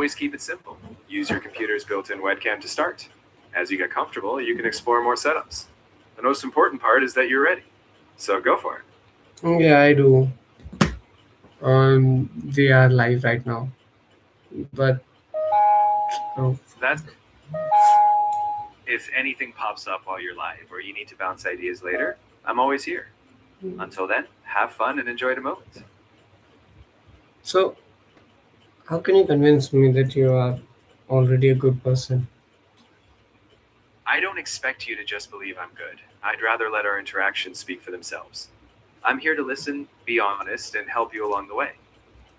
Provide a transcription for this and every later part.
always keep it simple. Use your computer's built in webcam to start. As you get comfortable, you can explore more setups. The most important part is that you're ready. So go for it. Yeah, I do. We are live right now, but oh, That's If anything pops up while you're live or you need to bounce ideas later, I'm always here. Until then, have fun and enjoy the moment. so how can you convince me that you are already a good person? I don't expect you to just believe I'm good. I'd rather let our interactions speak for themselves. I'm here to listen, be honest, and help you along the way.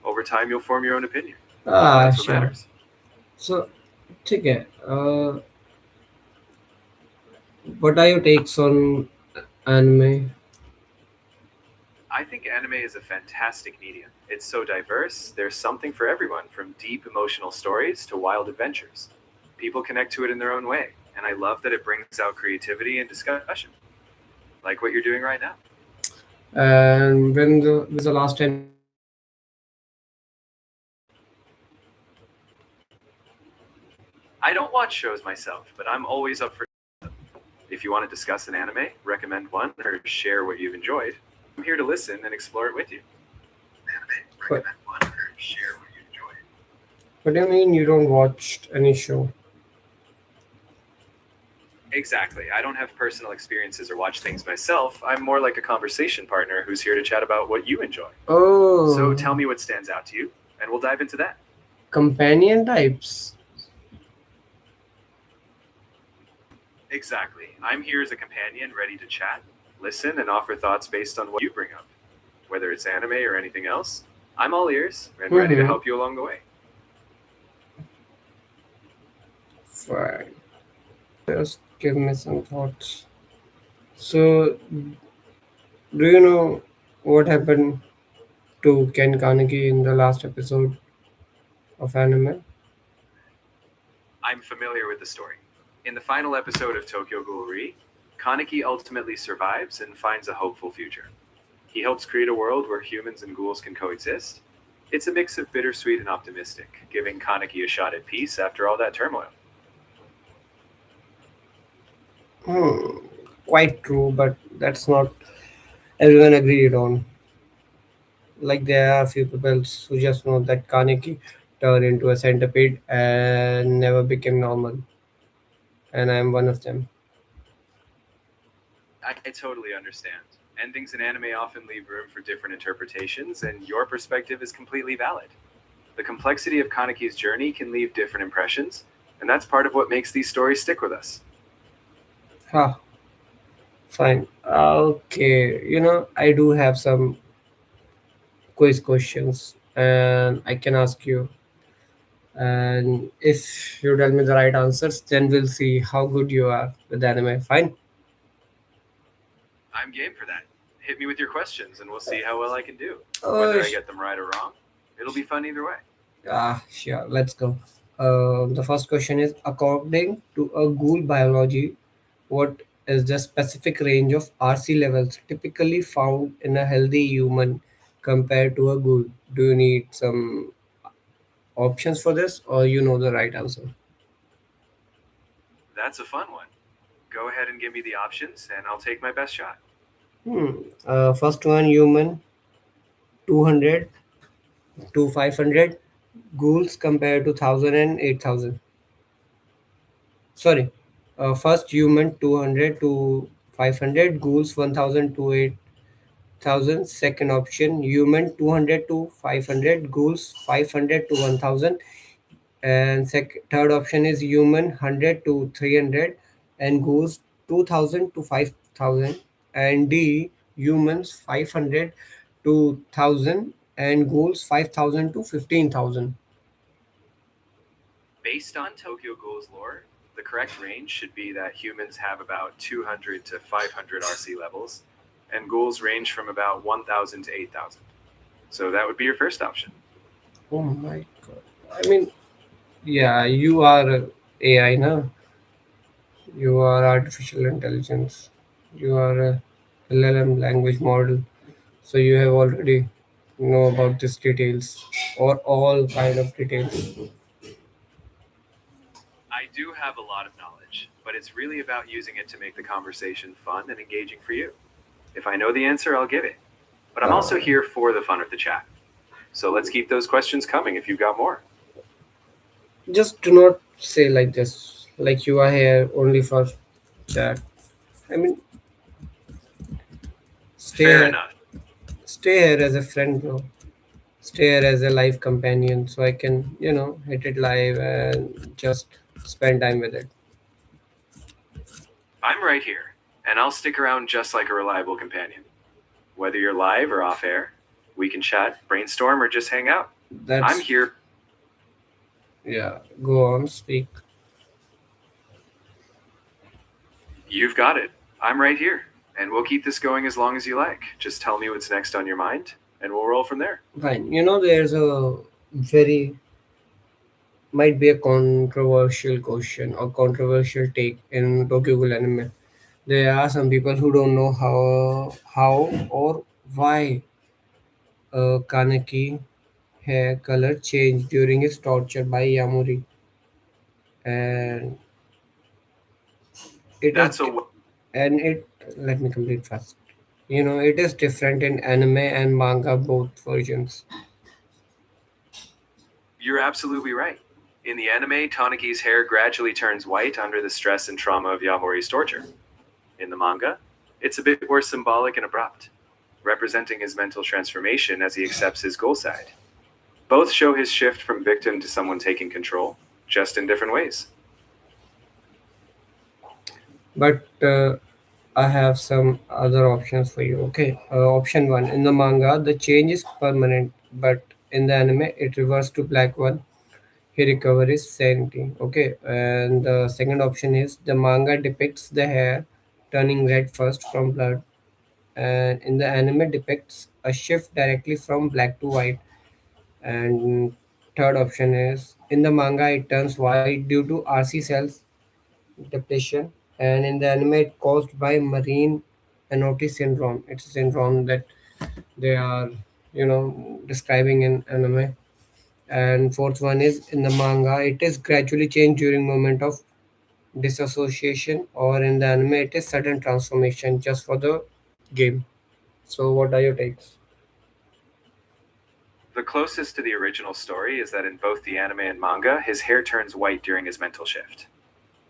Over time, you'll form your own opinion. That's what Sure. matters. So, ठीक है. What are your takes on anime? I think anime is a fantastic medium. It's so diverse, there's something for everyone, from deep emotional stories to wild adventures. People connect to it in their own way, and I love that it brings out creativity and discussion, like what you're doing right now. And when's the last time you watched an anime? I don't watch shows myself, but I'm always up for them. If you want to discuss an anime, recommend one, or share what you've enjoyed, I'm here to listen and explore it with you. Anime, What, recommend one, or share what you enjoyed. what do you mean you don't watch any show? Exactly. I don't have personal experiences or watch things myself. I'm more like a conversation partner who's here to chat about what you enjoy. So Oh, tell me what stands out to you, and we'll dive into that. companion types. Exactly. I'm here as a companion, ready to chat, listen, and offer thoughts based on what you bring up. Whether it's anime or anything else, I'm all ears and ready to Mm-hmm. help you along the way. Fine. Just give me some thoughts. So, do you know what happened to Ken Kaneki in the last episode of anime? I'm familiar with the story. In the final episode of Tokyo Ghoul, Kaneki ultimately survives and finds a hopeful future. He helps create a world where humans and ghouls can coexist. It's a mix of bittersweet and optimistic, giving Kaneki a shot at peace after all that turmoil. Hmm, quite true, but that's not everyone agreed on. Like there are a few people who just know that Kaneki turned into a centipede and never became normal, and I'm one of them. I totally understand. Endings in anime often leave room for different interpretations, and your perspective is completely valid. The complexity of Kaneki's journey can leave different impressions, and that's part of what makes these stories stick with us. Ha, fine. Okay, I do have some quiz questions, and I can ask you. And if you tell me the right answers, then we'll see how good you are with anime. Fine. I'm game for that. Hit me with your questions, and we'll see how well I can do. Oh, Whether I get them right or wrong, it'll be fun either way. sure. Let's go. The first question is: according to a ghoul biology, what is the specific range of RC levels typically found in a healthy human compared to a ghoul? Do you need some options for this, or you know the right answer? That's a fun one. Go ahead and give me the options, and I'll take my best shot. Hmm. First one, human 200 to 500 ghouls compared to 1000 and 8000. Sorry, first human 200 to 500 ghouls 1000 to 8000. Second option human 200 to 500 ghouls 500 to 1000. And third option is human 100 to 300 and ghouls 2000 to 5000. And D, humans 500 to 1000 and ghouls 5000 to 15,000. Based on Tokyo Ghoul's lore, the correct range should be that humans have about 200 to 500 RC levels, and ghouls range from about 1000 to 8000. So that would be your first option. Oh my god. I mean, yeah, you are AI, no? You are artificial intelligence. You are a LLM language model. So you have already know about these details or all kind of details. I do have a lot of knowledge, but it's really about using it to make the conversation fun and engaging for you. If I know the answer, I'll give it. But I'm also here for the fun of the chat. So let's keep those questions coming if you've got more. Just do not say like this, like you are here only for that. I mean, stay Fair here, enough. stay here as a friend, bro. Stay here as a live companion, so I can, hit it live and just spend time with it. I'm right here, and I'll stick around just like a reliable companion. Whether you're live or off air, we can chat, brainstorm, or just hang out. I'm That's here. Yeah. Go on, speak. You've got it. I'm right here. And we'll keep this going as long as you like. Just tell me what's next on your mind, and we'll roll from there. Fine. There's a very might be a controversial question or controversial take in Tokyo Ghoul anime. There are some people who don't know how or why Kaneki hair color changed during his torture by Yamuri, and it is That's a and it let me complete first. It is different in anime and manga both versions. You're absolutely right. In the anime, Tanaki's hair gradually turns white under the stress and trauma of Yamori's torture. In the manga, it's a bit more symbolic and abrupt, representing his mental transformation as he accepts his goal side. Both show his shift from victim to someone taking control, just in different ways. But I have some other options for you. Okay, option one: in the manga, the change is permanent, but in the anime, it reverts to black one. He recovers his sanity. Okay, and the second option is the manga depicts the hair turning red first from blood, and in the anime depicts a shift directly from black to white. And third option is in the manga it turns white due to RC cells depletion, and in the anime it caused by marine anatomy syndrome. It's a syndrome that they are describing in anime. And fourth one is in the manga it is gradually changed during moment of disassociation, or in the anime it is sudden transformation just for the game. So what are your takes? The closest to the original story is that in both the anime and manga, his hair turns white during his mental shift.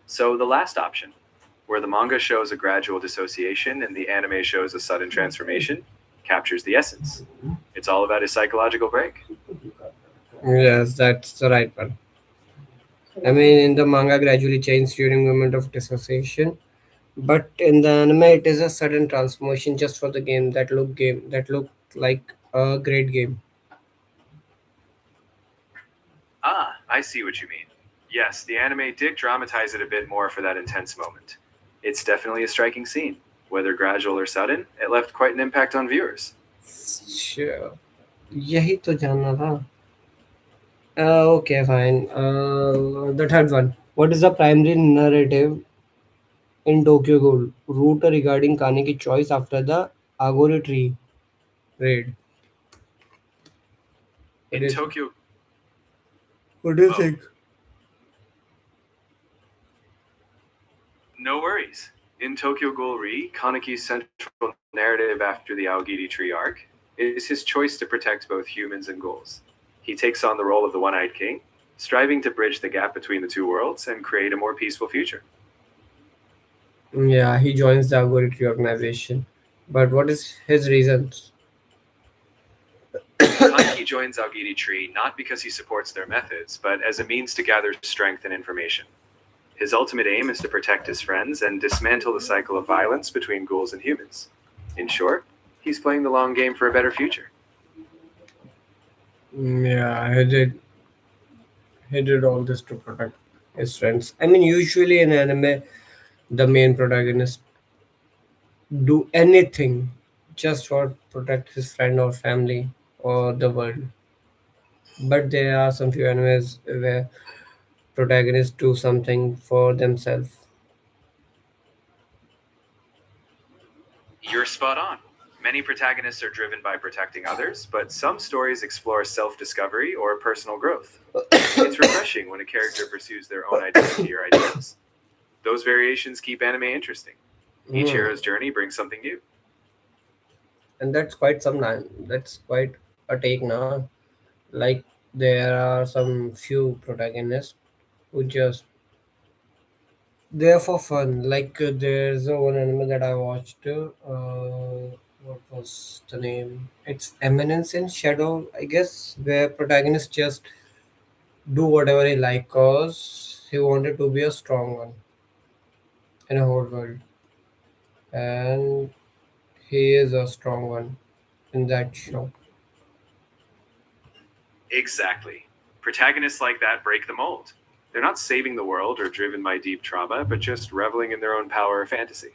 So the last option, where the manga shows a gradual dissociation and the anime shows a sudden transformation, captures the essence. It's all about his psychological break. Yes, that's the right one. I mean, in the manga gradually changes during moment of dissociation, but in the anime it is a sudden transformation just for the game that look like a great game. Ah, I see what you mean. Yes, the anime did dramatize it a bit more for that intense moment. It's definitely a striking scene. Whether gradual or sudden, it left quite an impact on viewers. Sure. यही तो जानना था. Okay, fine. The third one. What is the primary narrative in Tokyo Ghoul? Route regarding Kaneki choice after the Agori tree raid. What In do you, Tokyo, what do you oh, think? no worries. In Tokyo Ghoul Re, Kaneki's central narrative after the Aogiri tree arc is his choice to protect both humans and ghouls. He takes on the role of the One-Eyed King, striving to bridge the gap between the two worlds and create a more peaceful future. Yeah, he joins the Agori tree organization. But what is his reasons? Kaneki joins Aogiri Tree not because he supports their methods, but as a means to gather strength and information. His ultimate aim is to protect his friends and dismantle the cycle of violence between ghouls and humans. In short, he's playing the long game for a better future. Yeah, he did all this to protect his friends. I mean, usually in anime, the main protagonist do anything just for protect his friend or family or the world. But there are some few animes where protagonists do something for themselves. You're spot on. Many protagonists are driven by protecting others, but some stories explore self discovery or personal growth. It's refreshing when a character pursues their own identity or ideals. Those variations keep anime interesting. Each Hmm. hero's journey brings something new. And that's quite some that's quite a take now. Like there are some few protagonists who just there for fun. Like there's one anime that I watched. What was the name? It's Eminence in Shadow, I guess, where protagonist just do whatever he like cause he wanted to be a strong one in a whole world, and he is a strong one in that show. Exactly. Protagonists like that break the mold. They're not saving the world or driven by deep trauma, but just reveling in their own power or fantasy.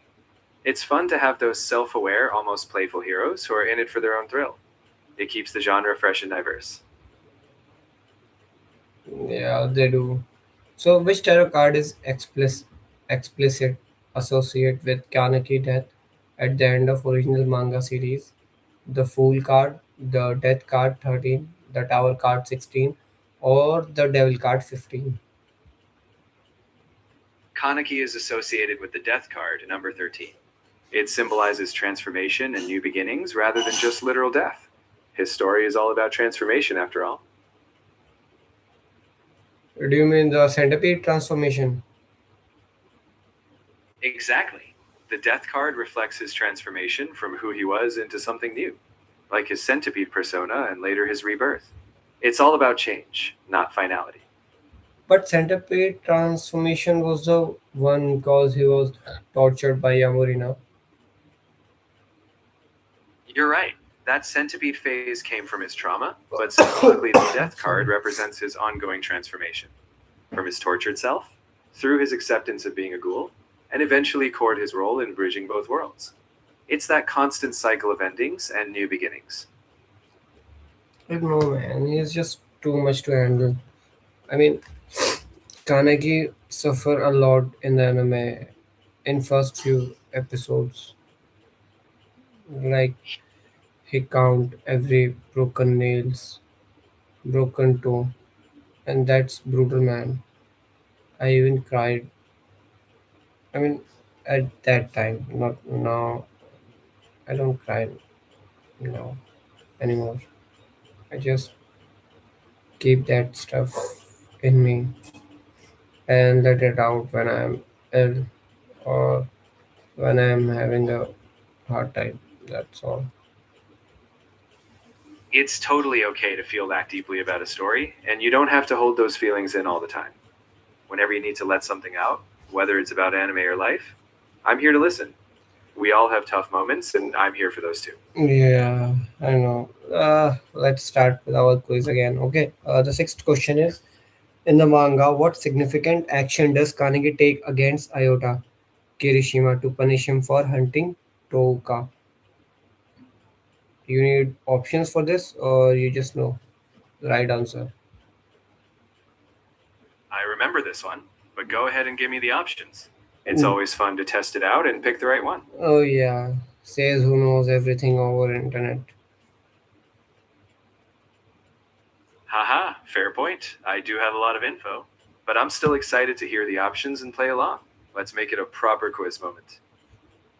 It's fun to have those self aware, almost playful heroes who are in it for their own thrill. It keeps the genre fresh and diverse. Yeah, they do. So, which tarot card is explicit associated with Kaneki death at the end of original manga series? The Fool card, the Death card 13, the Tower card 16, or the Devil card 15? Kaneki is associated with the Death card, number 13. It symbolizes transformation and new beginnings rather than just literal death. His story is all about transformation, after all. Do you mean the centipede transformation? Exactly. The Death card reflects his transformation from who he was into something new, like his centipede persona and later his rebirth. It's all about change, not finality. But centipede transformation was the one cause he was tortured by Yamurina. You're right. That centipede phase came from his trauma, but symbolically, the Death card Sorry. represents his ongoing transformation from his tortured self, through his acceptance of being a ghoul, and eventually toward his role in bridging both worlds. It's that constant cycle of endings and new beginnings. I don't know, man. He's just too much to handle. I mean, Kaneki suffer a lot in the anime in first few episodes. Like he count every broken nails, broken toe, and that's brutal, man. I even cried. I mean, at that time, not now. I don't cry now anymore. I just keep that stuff in me and let it out when I'm ill or when I'm having a hard time. That's all. It's totally okay to feel that deeply about a story, and you don't have to hold those feelings in all the time. Whenever you need to let something out, whether it's about anime or life, I'm here to listen. We all have tough moments, and I'm here for those too. Yeah, I know. Let's start with our quiz again. Okay. The sixth question is: in the manga, what significant action does Kaneki take against Iota Kirishima to punish him for hunting Touka? You need options for this, or you just know the right answer? I remember this one, but go ahead and give me the options. It's Mm. always fun to test it out and pick the right one. Oh yeah, says who knows everything over internet. Haha, fair point. I do have a lot of info, but I'm still excited to hear the options and play along. Let's make it a proper quiz moment.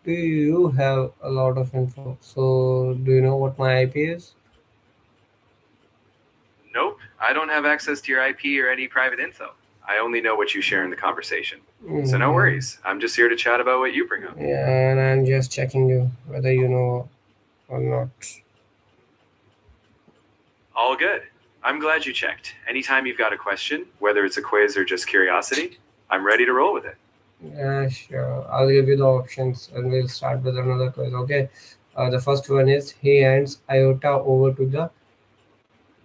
Do you have a lot of info? So do you know what my IP is? Nope, I don't have access to your IP or any private info. I only know what you share in the conversation. So no Yeah, worries, I'm just here to chat about what you bring up. yeah, and I'm just checking you whether you know or not. All good. I'm glad you checked. Anytime you've got a question, whether it's a quiz or just curiosity, I'm ready to roll with it. Yeah, sure. I'll give you the options and we'll start with another quiz. Okay. The first one is he hands Iota over to the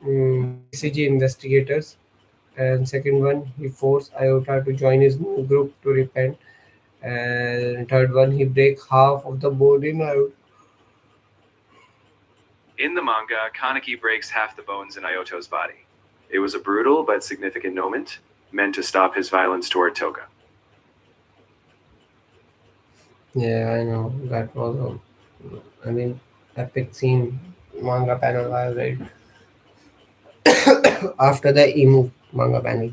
BCG investigators, and second one he forced Iota to join his new group to repent, and third one he break half of the board in Iota. In the manga, Kaneki breaks half the bones in Ioto's body. It was a brutal but significant moment, meant to stop his violence toward Toga. Yeah, I know that was. I mean, Epic scene manga panel I read after the emu manga panel.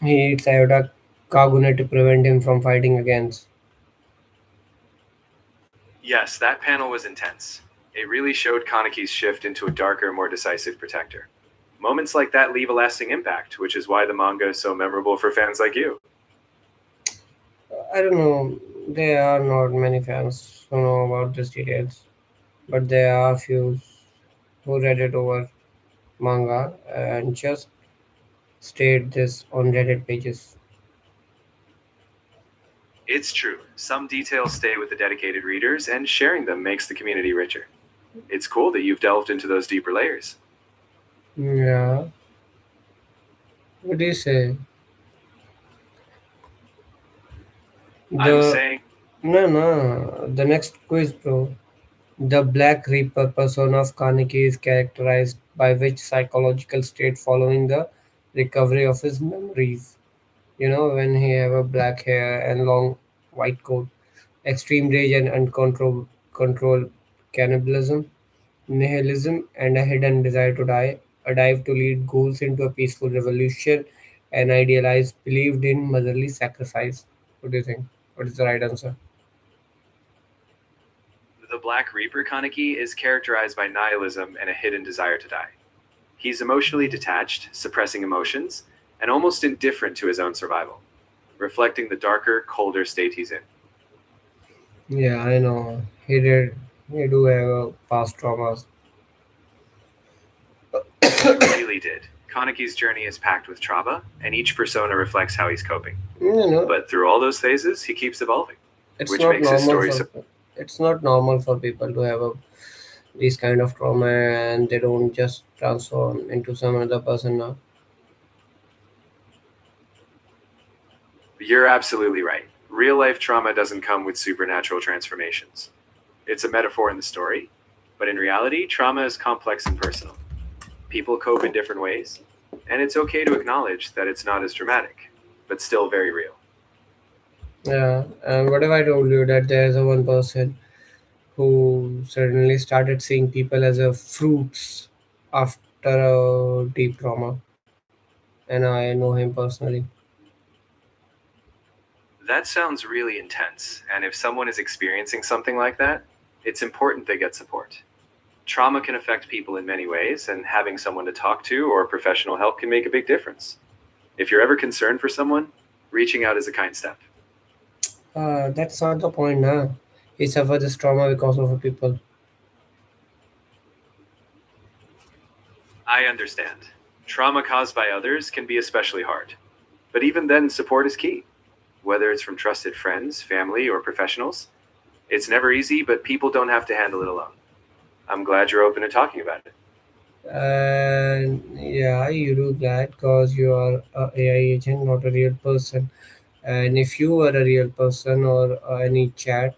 He eats Iota Kagune to prevent him from fighting against. Yes, that panel was intense. It really showed Kaneki's shift into a darker, more decisive protector. Moments like that leave a lasting impact, which is why the manga is so memorable for fans like you. I don't know. There are not many fans who know about these details, but there are few who read it over manga and just state this on Reddit pages. It's true, some details stay with the dedicated readers, and sharing them makes the community richer. It's cool that you've delved into those deeper layers. Yeah, what do you say? I was The saying, no, the next quiz, bro. The Black Reaper persona of Kaneki is characterized by which psychological state following the recovery of his memories? You know, when he have a black hair and long white coat, extreme rage and uncontrolled control, cannibalism, nihilism, and a hidden desire to die, a dive to lead ghouls into a peaceful revolution, and idealized believed in motherly sacrifice. What do you think? What is the right answer? the Black Reaper Kaneki is characterized by nihilism and a hidden desire to die. He's emotionally detached, suppressing emotions, and almost indifferent to his own survival, reflecting the darker, colder state he's in. Yeah, I know. He did. He do have a past traumas. He really did. Kaneki's journey is packed with trauma, and each persona reflects how he's coping. You know, But through all those phases, he keeps evolving, it's which not makes his normal story for so. it's not normal for people to have a these kind of trauma and they don't just transform into some other person now. You're absolutely right. Real life trauma doesn't come with supernatural transformations. It's a metaphor in the story, but in reality, trauma is complex and personal. People cope in different ways, and it's okay to acknowledge that it's not as dramatic, but still very real. Yeah, and what if I told you that there's a one person who suddenly started seeing people as a fruits after a deep trauma, and I know him personally. That sounds really intense, and if someone is experiencing something like that, it's important they get support. Trauma can affect people in many ways, and having someone to talk to or professional help can make a big difference. If you're ever concerned for someone, reaching out is a kind step. That's not the point, nah. He suffered this trauma because of people. I understand. Trauma caused by others can be especially hard. But even then, support is key. Whether it's from trusted friends, family, or professionals, it's never easy, but people don't have to handle it alone. I'm glad you're open to talking about it. And yeah, you do that because you are a AI agent, not a real person. And if you were a real person or any chat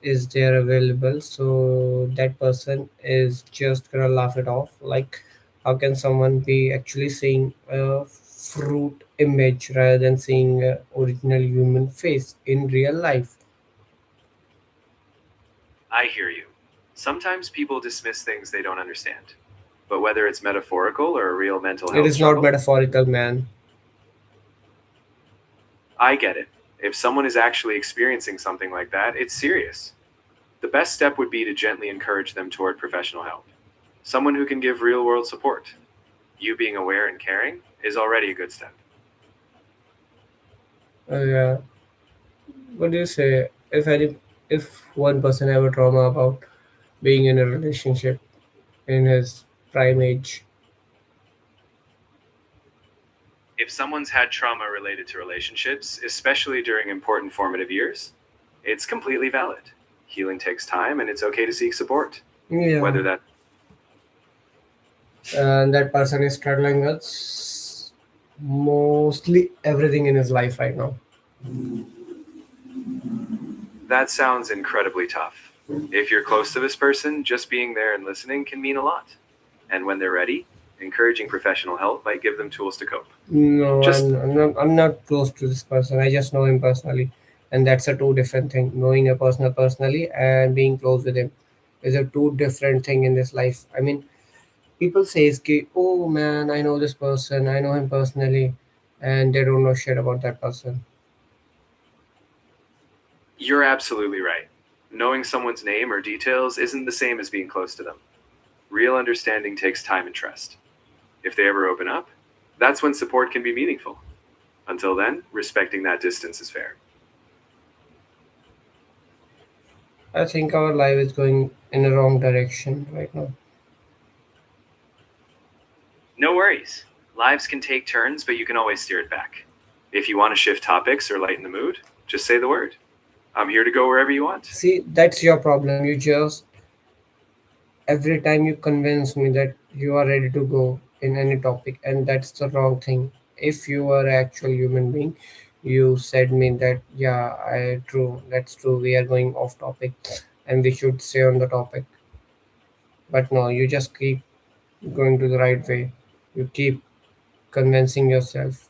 is there available, so that person is just gonna laugh it off. Like, how can someone be actually seeing a fruit image rather than seeing a original human face in real life? I hear you. Sometimes people dismiss things they don't understand. But whether it's metaphorical or a real mental It health is not struggle, metaphorical, man. I get it. If someone is actually experiencing something like that, it's serious. The best step would be to gently encourage them toward professional help. Someone who can give real world support. You being aware and caring is already a good step. Yeah. What do you say? If one person have a trauma about being in a relationship in his prime age, If someone's had trauma related to relationships, especially during important formative years, it's completely valid. Healing takes time and it's okay to seek support. yeah, Whether that and that person is struggling with mostly everything in his life right now. that sounds incredibly tough. If you're close to this person, just being there and listening can mean a lot. And when they're ready, encouraging professional help might give them tools to cope. No, Just I'm not close to this person. I just know him personally, and that's a two different thing. Knowing a person personally and being close with him. is a two different thing in this life. I mean, people says ki, oh man, I know this person, I know him personally, and they don't know shit about that person. You're absolutely right. Knowing someone's name or details isn't the same as being close to them. Real understanding takes time and trust. If they ever open up, that's when support can be meaningful. Until then, respecting that distance is fair. I think our life is going in a wrong direction right now. No worries. Lives can take turns, but you can always steer it back. If you want to shift topics or lighten the mood, just say the word. I'm here to go wherever you want. See, that's your problem. You just every time you convince me that you are ready to go in any topic, and that's the wrong thing. If you are an actual human being, you said me that yeah, I true, that's true. We are going off topic, and we should stay on the topic. But no, you just keep going to the right way. You keep convincing yourself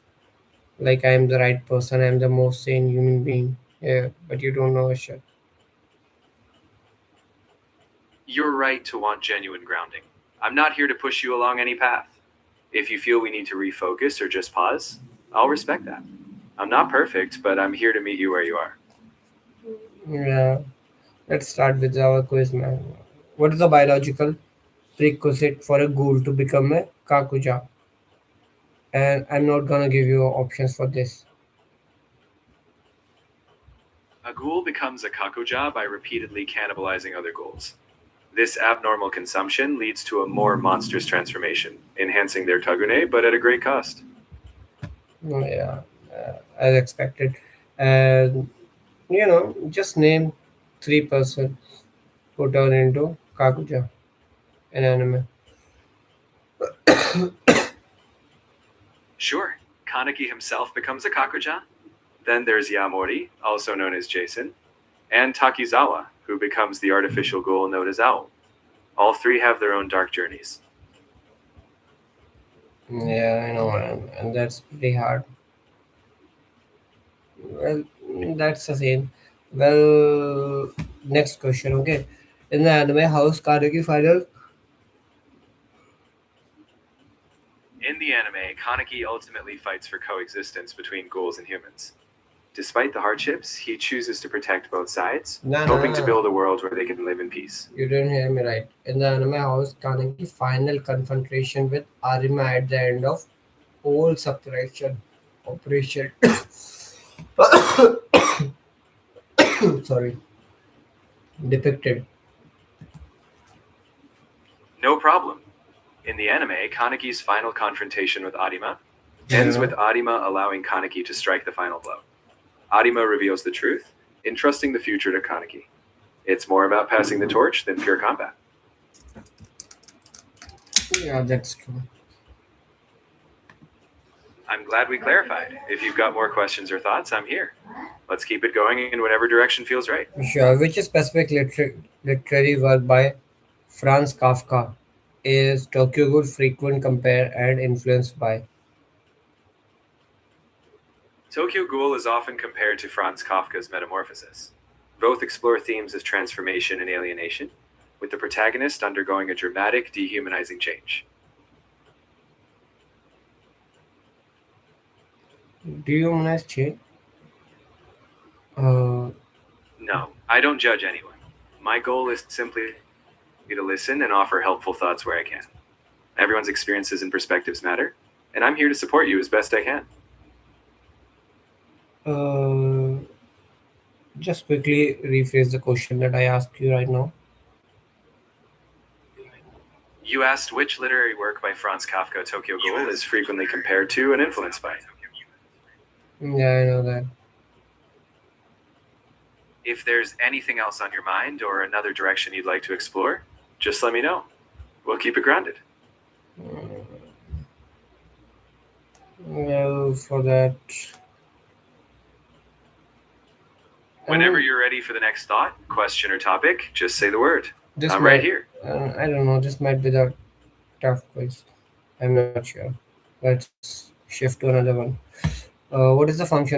like I am the right person. I am the most sane human being. Yeah, but you don't know a shit. You're right to want genuine grounding. I'm not here to push you along any path. If you feel we need to refocus or just pause, I'll respect that. I'm not perfect, but I'm here to meet you where you are. Yeah, let's start with our quiz, man. What is the biological prerequisite for a ghoul to become a kakuja? And I'm not gonna give you options for this. A ghoul becomes a kakuja by repeatedly cannibalizing other ghouls. This abnormal consumption leads to a more monstrous transformation, enhancing their tagune, but at a great cost. Oh, yeah, as expected. And just name 3% who turn into kakuja in anime. Sure, Kaneki himself becomes a kakuja. Then there's Yamori, also known as Jason, and Takizawa, who becomes the artificial ghoul known as Owl. All three have their own dark journeys. Yeah, I know, man, and that's pretty hard. Well, that's the same. Well, next question, okay. In the anime, how's Kaneki final? In the anime, Kaneki ultimately fights for coexistence between ghouls and humans. Despite the hardships, he chooses to protect both sides, Nah, nah, hoping to nah. build a world where they can live in peace. You didn't hear me right. In the anime, how's Kaneki final confrontation with Arima at the end of whole separation operation? Sorry, depicted. No problem. In the anime, Kaneki's final confrontation with Arima ends Yeah. with Arima allowing Kaneki to strike the final blow. Arima reveals the truth, entrusting the future to Kaneki. It's more about passing the torch than pure combat. Yeah, that's true. I'm glad we clarified. If you've got more questions or thoughts, I'm here. Let's keep it going in whatever direction feels right. Sure. Which specific literary work by Franz Kafka is Tokyo Ghoul frequent compare and influenced by? Tokyo Ghoul is often compared to Franz Kafka's Metamorphosis. Both explore themes of transformation and alienation, with the protagonist undergoing a dramatic, dehumanizing change. Do you humanize change? Uh, No, I don't judge anyone. My goal is simply to listen and offer helpful thoughts where I can. Everyone's experiences and perspectives matter, and I'm here to support you as best I can. uh, just quickly rephrase the question that I asked you right now. You asked which literary work by Franz Kafka Tokyo Ghoul is frequently compared to and influenced by. Yeah, I know that. If there's anything else on your mind or another direction you'd like to explore, just let me know. We'll keep it grounded. Well, for that, I Whenever mean, you're ready for the next thought, question, or topic, just say the word. this I'm right might, here. I don't know, this might be the tough quiz. I'm not sure. Let's shift to another one. What is the function